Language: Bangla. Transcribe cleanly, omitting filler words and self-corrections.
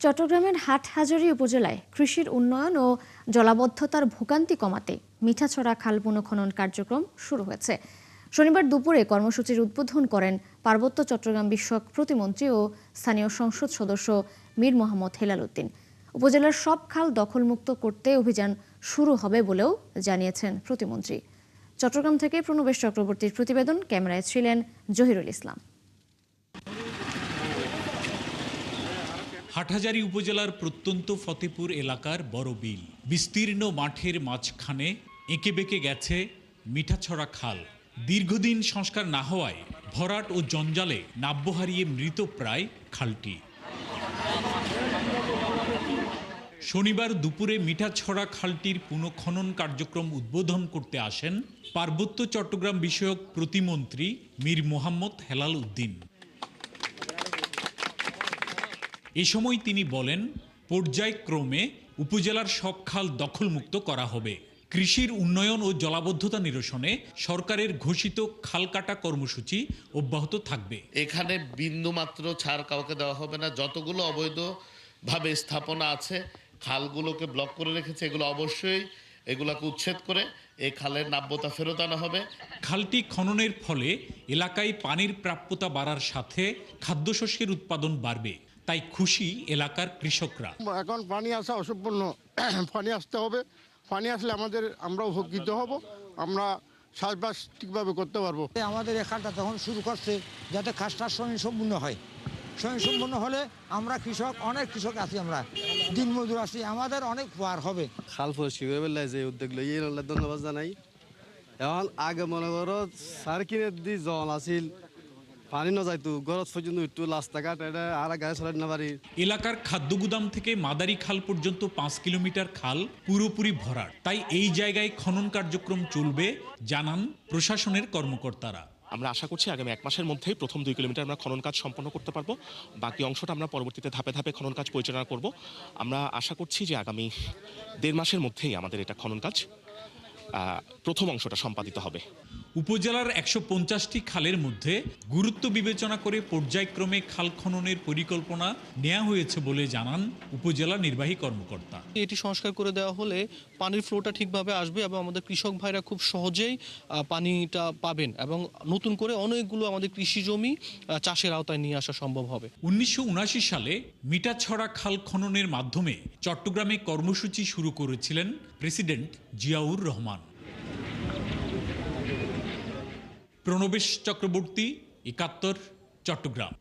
চট্টগ্রামের হাটহাজারী উপজেলায় কৃষির উন্নয়ন ও জলাবদ্ধতার ভোগান্তি কমাতে মিঠাছড়া খাল পুনঃখনন কার্যক্রম শুরু হয়েছে। শনিবার দুপুরে কর্মসূচির উদ্বোধন করেন পার্বত্য চট্টগ্রাম বিষয়ক প্রতিমন্ত্রী ও স্থানীয় সংসদ সদস্য মীর মোহাম্মদ হেলাল উদ্দিন। উপজেলার সব খাল দখলমুক্ত করতে অভিযান শুরু হবে বলেও জানিয়েছেন প্রতিমন্ত্রী। চট্টগ্রাম থেকে প্রণবেশ চক্রবর্তীর প্রতিবেদন, ক্যামেরায় ছিলেন জহিরুল ইসলাম। হাটহাজারী উপজেলার প্রত্যন্ত ফতেপুর এলাকার বড় বিল, বিস্তীর্ণ মাঠের মাঝখানে এঁকে বেঁকে গেছে মিঠাছড়া খাল। দীর্ঘদিন সংস্কার না হওয়ায় ভরাট ও জঞ্জালে নাব্য হারিয়ে মৃতপ্রায় খালটি। শনিবার দুপুরে মিঠাছড়া খালটির পুনঃখনন কার্যক্রম উদ্বোধন করতে আসেন পার্বত্য চট্টগ্রাম বিষয়ক প্রতিমন্ত্রী মীর মোহাম্মদ হেলাল উদ্দিন। এ সময় তিনি বলেন, পর্যায়ক্রমে উপজেলার সব খাল দখলমুক্ত করা হবে। কৃষির উন্নয়ন ও জলাবদ্ধতা নিরসনে সরকারের ঘোষিত খাল কাটা কর্মসূচি অব্যাহত থাকবে। এখানে বিন্দুমাত্র ছাড় কাউকে দেওয়া হবে না। যতগুলো অবৈধভাবে স্থাপনা আছে, খালগুলোকে ব্লক করে রেখেছে, এগুলো অবশ্যই এগুলোকে উচ্ছেদ করে এই খালের নাব্যতা ফেরত আনা হবে। খালটি খননের ফলে এলাকায় পানির প্রাপ্যতা বাড়ার সাথে খাদ্যশস্যের উৎপাদন বাড়বে, তাই খুশি এলাকার কৃষকরা। এখন পানি আসা অসম্পূর্ণ, পানি আসতে হবে। পানি আসলে আমরা উপকৃত হব, আমরা চাষবাস ঠিকভাবে করতে পারবো। আমাদের এখানটা তখন শুরু করছে যাতে কাজটা স্বয়ংসম্পূর্ণ হয়। স্বয়ংসম্পূর্ণ হলে আমরা কৃষক, অনেক কৃষক আছি, আমরা দিনমজুর আছি, আমাদের অনেক উপকার হবে। খাল পরিষ্কার করে বেলা যে উদ্যোগ লই ধন্যবাদ জানাই। এখন আগে মনে করো সার কিনে দি জল আসিল, পানি না যাইতো গরজ পর্যন্ত একটু রাস্তাঘাট এটা আর গায়ে চলাতে না পারি। এলাকার খাদ্য গুদাম থেকে মাদারি খাল পর্যন্ত 5 কিলোমিটার খাল পুরোপুরি ভরাট, তাই এই জায়গায় খনন কার্যক্রম চলবে জানান প্রশাসনের কর্মকর্তারা। আমরা আশা করছি আগামী 1 মাসের মধ্যেই প্রথম 2 কিলোমিটার আমরা খনন কাজ সম্পন্ন করতে পারবো। বাকি অংশটা আমরা পরবর্তীতে ধাপে ধাপে খনন কাজ পরিচালনা করব। আমরা আশা করছি যে আগামী 1.5 মাসের মধ্যেই আমাদের এটা খনন কাজ প্রথম অংশটা সম্পাদিত হবে। উপজেলার 150টি খালের মধ্যে গুরুত্ব বিবেচনা করে পর্যায়ক্রমে খাল খননের পরিকল্পনা নেওয়া হয়েছে বলে জানান উপজেলা নির্বাহী কর্মকর্তা। এটি সংস্কার করে দেওয়া হলে পানির ফ্লোটা ঠিকভাবে আসবে এবং আমাদের কৃষক ভাইরা খুব সহজেই পানিটা পাবেন এবং নতুন করে অনেকগুলো আমাদের কৃষি জমি চাষের আওতায় নিয়ে আসা সম্ভব হবে। 1979 সালে মিঠাছড়া খাল খননের মাধ্যমে চট্টগ্রামে কর্মসূচি শুরু করেছিলেন প্রেসিডেন্ট জিয়াউর রহমান। প্রণবেশ চক্রবর্তী, 71, চট্টগ্রাম।